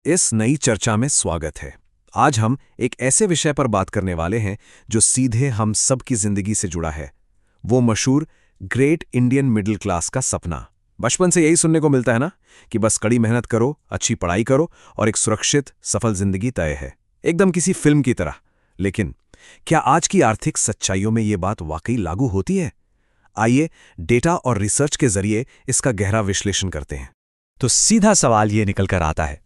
इस नई चर्चा में स्वागत है। आज हम एक ऐसे विषय पर बात करने वाले हैं जो सीधे हम सब की जिंदगी से जुड़ा है। वो मशहूर ग्रेट इंडियन मिडिल क्लास का सपना। बचपन से यही सुनने को मिलता है ना कि बस कड़ी मेहनत करो, अच्छी पढ़ाई करो और एक सुरक्षित सफल जिंदगी तय है, एकदम किसी फिल्म की तरह। लेकिन क्या आज की आर्थिक सच्चाइयों में ये बात वाकई लागू होती है? आइए डेटा और रिसर्च के जरिए इसका गहरा विश्लेषण करते हैं। तो सीधा सवाल ये निकल कर आता है,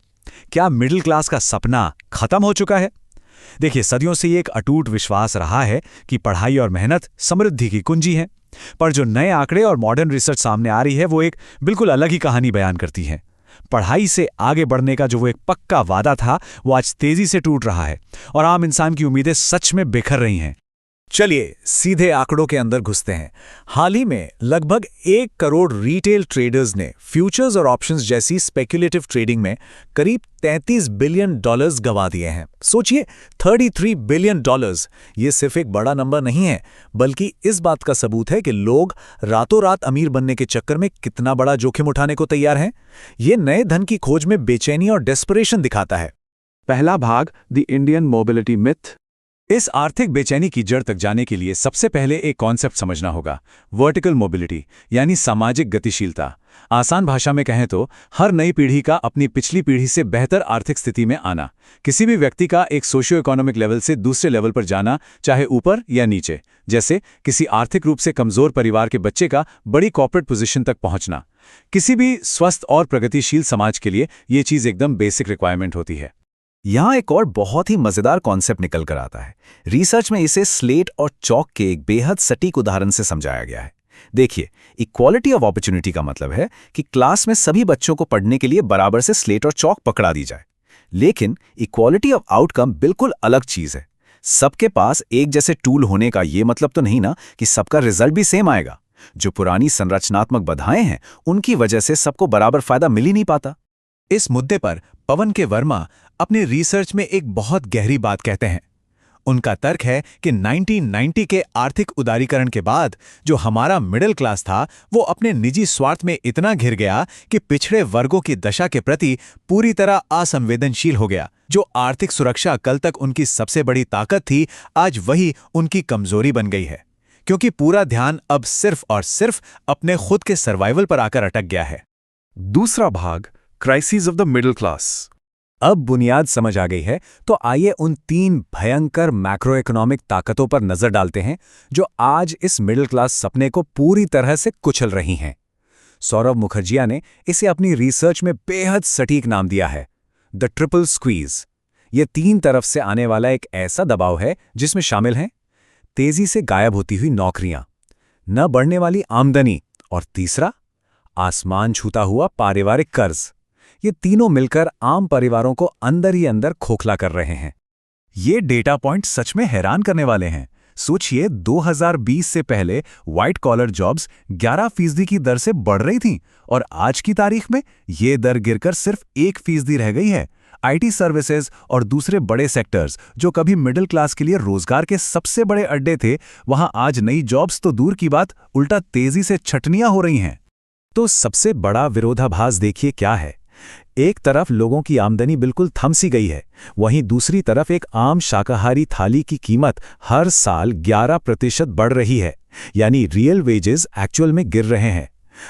क्या मिडिल क्लास का सपना खत्म हो चुका है? देखिए, सदियों से ये एक अटूट विश्वास रहा है कि पढ़ाई और मेहनत समृद्धि की कुंजी है। पर जो नए आंकड़े और मॉडर्न रिसर्च सामने आ रही है वो एक बिल्कुल अलग ही कहानी बयान करती है। पढ़ाई से आगे बढ़ने का जो वो एक पक्का वादा था वो आज तेजी से टूट रहा है और आम इंसान की उम्मीदें सच में बिखर रही हैं। चलिए सीधे आंकड़ों के अंदर घुसते हैं। हाल ही में लगभग 1 करोड़ रिटेल ट्रेडर्स ने फ्यूचर्स और ऑप्शंस जैसी स्पेक्युलेटिव ट्रेडिंग में करीब $33 बिलियन गंवा दिए हैं। सोचिए, $33 बिलियन। ये सिर्फ एक बड़ा नंबर नहीं है, बल्कि इस बात का सबूत है कि लोग रातों रात अमीर बनने के चक्कर में कितना बड़ा जोखिम उठाने को तैयार हैं। ये नए धन की खोज में बेचैनी और डेस्परेशन दिखाता है। पहला भाग, द इंडियन मोबिलिटी मिथ। इस आर्थिक बेचैनी की जड़ तक जाने के लिए सबसे पहले एक कॉन्सेप्ट समझना होगा, वर्टिकल मोबिलिटी यानी सामाजिक गतिशीलता। आसान भाषा में कहें तो हर नई पीढ़ी का अपनी पिछली पीढ़ी से बेहतर आर्थिक स्थिति में आना, किसी भी व्यक्ति का एक सोशियो इकोनॉमिक लेवल से दूसरे लेवल पर जाना, चाहे ऊपर या नीचे। जैसे किसी आर्थिक रूप से कमजोर परिवार के बच्चे का बड़ी कॉर्पोरेट पोजीशन तक पहुंचना। किसी भी स्वस्थ और प्रगतिशील समाज के लिए ये चीज़ एकदम बेसिक रिक्वायरमेंट होती है। यहाँ एक और बहुत ही मजेदार कॉन्सेप्ट निकल कर आता है। रिसर्च में इसे स्लेट और चॉक के एक बेहद सटीक उदाहरण से समझाया गया है। देखिए, इक्वालिटी ऑफ अपॉर्चुनिटी का मतलब है कि क्लास में सभी बच्चों को पढ़ने के लिए बराबर से स्लेट और चॉक पकड़ा दी जाए। लेकिन इक्वालिटी ऑफ आउटकम बिल्कुल अलग चीज है। सबके पास एक जैसे टूल होने का ये मतलब तो नहीं ना कि सबका रिजल्ट भी सेम आएगा। जो पुरानी संरचनात्मक बाधाएं हैं, उनकी वजह से सबको बराबर फायदा मिल ही नहीं पाता। इस मुद्दे पर पवन के वर्मा अपने रिसर्च में एक बहुत गहरी बात कहते हैं। उनका तर्क है कि 1990 के आर्थिक उदारीकरण के बाद जो हमारा मिडिल क्लास था वो अपने निजी स्वार्थ में इतना घिर गया कि पिछड़े वर्गों की दशा के प्रति पूरी तरह असंवेदनशील हो गया। जो आर्थिक सुरक्षा कल तक उनकी सबसे बड़ी ताकत थी, आज वही उनकी कमजोरी बन गई है, क्योंकि पूरा ध्यान अब सिर्फ और सिर्फ अपने खुद के सर्वाइवल पर आकर अटक गया है। दूसरा भाग, crisis of the middle class. अब बुनियाद समझ आ गई है तो आइए उन 3 भयंकर मैक्रो इकोनॉमिक ताकतों पर नजर डालते हैं जो आज इस मिडिल क्लास सपने को पूरी तरह से कुचल रही हैं। सौरभ मुखर्जिया ने इसे अपनी रिसर्च में बेहद सटीक नाम दिया है, द ट्रिपल स्क्वीज। ये 3 तरफ से आने वाला एक ऐसा दबाव है जिसमें शामिल हैं तेजी से गायब होती हुई नौकरियां, न बढ़ने वाली आमदनी और तीसरा, आसमान छूता हुआ पारिवारिक कर्ज। ये तीनों मिलकर आम परिवारों को अंदर ही अंदर खोखला कर रहे हैं। ये डेटा पॉइंट सच में हैरान करने वाले हैं। सोचिए, 2020 से पहले व्हाइट कॉलर जॉब्स 11% की दर से बढ़ रही थीं और आज की तारीख में ये दर गिरकर सिर्फ 1% रह गई है। आईटी सर्विसेज और दूसरे बड़े सेक्टर्स जो कभी मिडिल क्लास के लिए रोजगार के सबसे बड़े अड्डे थे, वहां आज नई जॉब्स तो दूर की बात, उल्टा तेजी से छटनियां हो रही हैं। तो सबसे बड़ा विरोधाभास देखिए क्या है। एक तरफ लोगों की आमदनी बिल्कुल थम सी गई है, वहीं दूसरी तरफ एक आम शाकाहारी थाली की कीमत हर साल 11% बढ़ रही है, यानी रियल वेजेस एक्चुअल में गिर रहे हैं।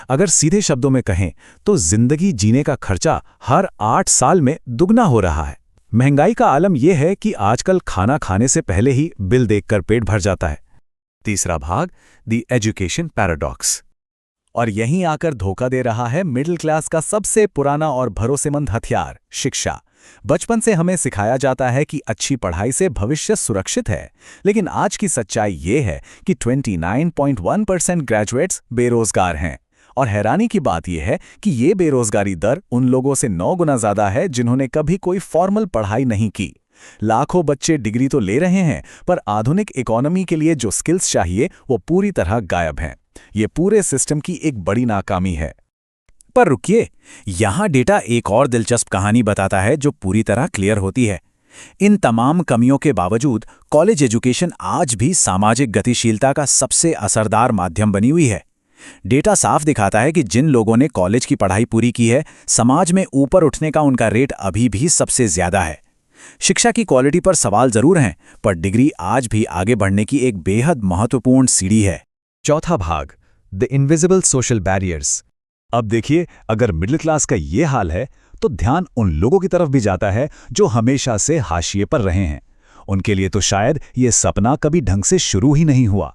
अगर सीधे शब्दों में कहें तो जिंदगी जीने का खर्चा हर 8 साल में दुगना हो रहा है। महंगाई का आलम यह है कि आजकल खाना खाने से पहले ही बिल देखकर पेट भर जाता है। तीसरा भाग, द एजुकेशन पैराडॉक्स। और यहीं आकर धोखा दे रहा है मिडिल क्लास का सबसे पुराना और भरोसेमंद हथियार, शिक्षा। बचपन से हमें सिखाया जाता है कि अच्छी पढ़ाई से भविष्य सुरक्षित है, लेकिन आज की सच्चाई ये है कि 29.1% ग्रेजुएट्स बेरोजगार हैं। और हैरानी की बात यह है कि ये बेरोजगारी दर उन लोगों से 9 गुना ज्यादा है जिन्होंने कभी कोई फॉर्मल पढ़ाई नहीं की। लाखों बच्चे डिग्री तो ले रहे हैं, पर आधुनिक इकोनॉमी के लिए जो स्किल्स चाहिए वो पूरी तरह गायब हैं। ये पूरे सिस्टम की एक बड़ी नाकामी है। पर रुकिए, यहां डेटा एक और दिलचस्प कहानी बताता है जो पूरी तरह क्लियर होती है। इन तमाम कमियों के बावजूद कॉलेज एजुकेशन आज भी सामाजिक गतिशीलता का सबसे असरदार माध्यम बनी हुई है। डेटा साफ दिखाता है कि जिन लोगों ने कॉलेज की पढ़ाई पूरी की है, समाज में ऊपर उठने का उनका रेट अभी भी सबसे ज्यादा है। शिक्षा की क्वालिटी पर सवाल जरूर हैं, पर डिग्री आज भी आगे बढ़ने की एक बेहद महत्वपूर्ण सीढ़ी है। चौथा भाग, द इनविजिबल सोशल बैरियर्स। अब देखिए, अगर मिडिल क्लास का ये हाल है तो ध्यान उन लोगों की तरफ भी जाता है जो हमेशा से हाशिए पर रहे हैं। उनके लिए तो शायद ये सपना कभी ढंग से शुरू ही नहीं हुआ।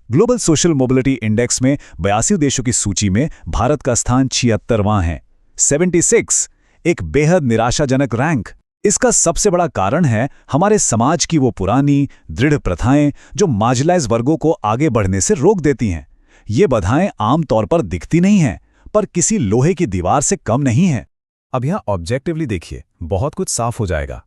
ग्लोबल सोशल मोबिलिटी इंडेक्स में 82 देशों की सूची में भारत का स्थान 76वां है, 76, एक बेहद निराशाजनक रैंक। इसका सबसे बड़ा कारण है हमारे समाज की वो पुरानी दृढ़ प्रथाएं जो मार्जिनलाइज वर्गों को आगे बढ़ने से रोक देती हैं। ये बाधाएं आमतौर पर दिखती नहीं हैं, पर किसी लोहे की दीवार से कम नहीं है। अब यहाँ ऑब्जेक्टिवली देखिए, बहुत कुछ साफ हो जाएगा।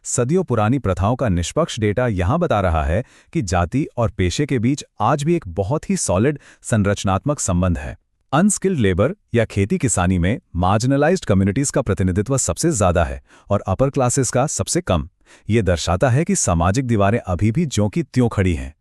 सदियों पुरानी प्रथाओं का निष्पक्ष डेटा यहाँ बता रहा है कि जाति और पेशे के बीच आज भी एक बहुत ही सॉलिड संरचनात्मक संबंध है। अनस्किल्ड लेबर या खेती किसानी में मार्जिनलाइज्ड कम्युनिटीज का प्रतिनिधित्व सबसे ज्यादा है और अपर क्लासेस का सबसे कम। ये दर्शाता है कि सामाजिक दीवारें अभी भी ज्यों की त्यों खड़ी हैं।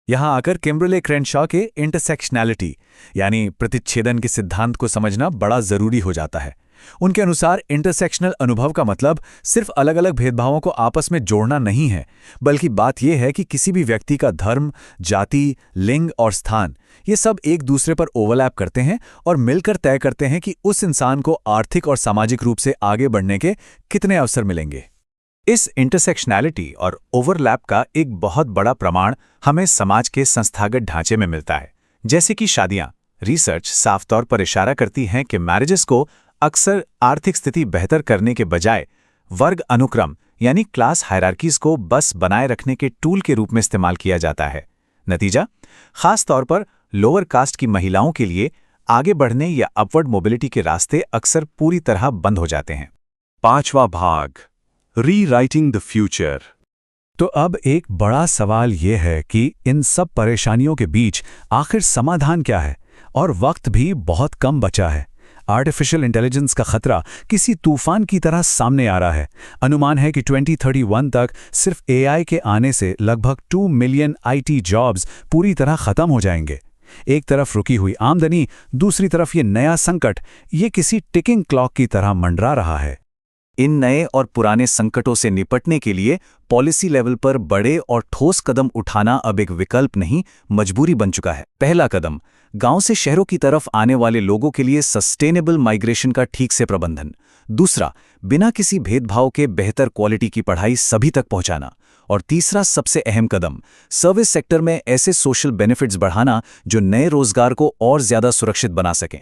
यहाँ आकर किम्बरले क्रेनशॉ के इंटरसेक्शनैलिटी यानी प्रतिच्छेदन के सिद्धांत को समझना बड़ा जरूरी हो जाता है। उनके अनुसार इंटरसेक्शनल अनुभव का मतलब सिर्फ अलग अलग भेदभावों को आपस में जोड़ना नहीं है, बल्कि बात यह है कि किसी भी व्यक्ति का धर्म, जाति, लिंग और स्थान ये सब एक दूसरे पर ओवरलैप करते हैं और मिलकर तय करते हैं कि उस इंसान को आर्थिक और सामाजिक रूप से आगे बढ़ने के कितने अवसर मिलेंगे। इस इंटरसेक्शनैलिटी और ओवरलैप का एक बहुत बड़ा प्रमाण हमें समाज के संस्थागत ढांचे में मिलता है, जैसे कि शादियां। रिसर्च साफ तौर पर इशारा करती हैं कि मैरिजेस को अक्सर आर्थिक स्थिति बेहतर करने के बजाय वर्ग अनुक्रम यानी क्लास हायरार्कीज को बस बनाए रखने के टूल के रूप में इस्तेमाल किया जाता है। नतीजा, खास तौर पर लोअर कास्ट की महिलाओं के लिए आगे बढ़ने या अपवर्ड मोबिलिटी के रास्ते अक्सर पूरी तरह बंद हो जाते हैं। पांचवा भाग, रीराइटिंग द फ्यूचर। तो अब एक बड़ा सवाल यह है कि इन सब परेशानियों के बीच आखिर समाधान क्या है, और वक्त भी बहुत कम बचा है। आर्टिफिशियल इंटेलिजेंस का खतरा किसी तूफान की तरह सामने आ रहा है। अनुमान है कि 2031 तक सिर्फ एआई के आने से लगभग 2 मिलियन आईटी जॉब्स पूरी तरह खत्म हो जाएंगे। एक तरफ रुकी हुई आमदनी, दूसरी तरफ ये नया संकट, ये किसी टिकिंग क्लॉक की तरह मंडरा रहा है। इन नए और पुराने संकटों से निपटने के लिए पॉलिसी लेवल पर बड़े और ठोस कदम उठाना अब एक विकल्प नहीं, मजबूरी बन चुका है। पहला कदम, गांव से शहरों की तरफ आने वाले लोगों के लिए सस्टेनेबल माइग्रेशन का ठीक से प्रबंधन। दूसरा, बिना किसी भेदभाव के बेहतर क्वालिटी की पढ़ाई सभी तक पहुंचाना। और तीसरा सबसे अहम कदम, सर्विस सेक्टर में ऐसे सोशल बेनिफिट्स बढ़ाना जो नए रोजगार को और ज्यादा सुरक्षित बना सकें।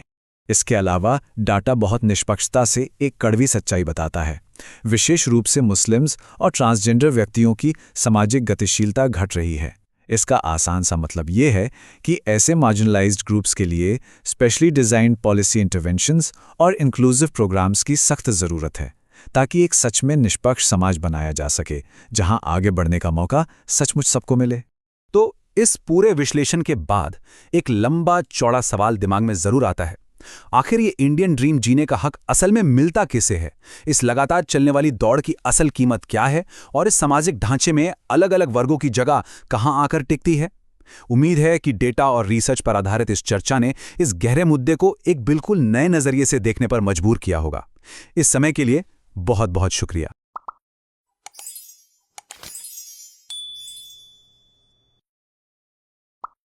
इसके अलावा डाटा बहुत निष्पक्षता से एक कड़वी सच्चाई बताता है। विशेष रूप से मुस्लिम्स और ट्रांसजेंडर व्यक्तियों की सामाजिक गतिशीलता घट रही है। इसका आसान सा मतलब ये है कि ऐसे मार्जिनलाइज्ड ग्रुप्स के लिए स्पेशली डिज़ाइंड पॉलिसी इंटरवेंशंस और इंक्लूसिव प्रोग्राम्स की सख्त ज़रूरत है, ताकि एक सच में निष्पक्ष समाज बनाया जा सके जहां आगे बढ़ने का मौका सचमुच सबको मिले। तो इस पूरे विश्लेषण के बाद एक लंबा चौड़ा सवाल दिमाग में ज़रूर आता है, आखिर ये इंडियन ड्रीम जीने का हक असल में मिलता किसे है? इस लगातार चलने वाली दौड़ की असल कीमत क्या है और इस सामाजिक ढांचे में अलग अलग वर्गों की जगह कहां आकर टिकती है? उम्मीद है कि डेटा और रिसर्च पर आधारित इस चर्चा ने इस गहरे मुद्दे को एक बिल्कुल नए नजरिए से देखने पर मजबूर किया होगा। इस समय के लिए बहुत बहुत शुक्रिया।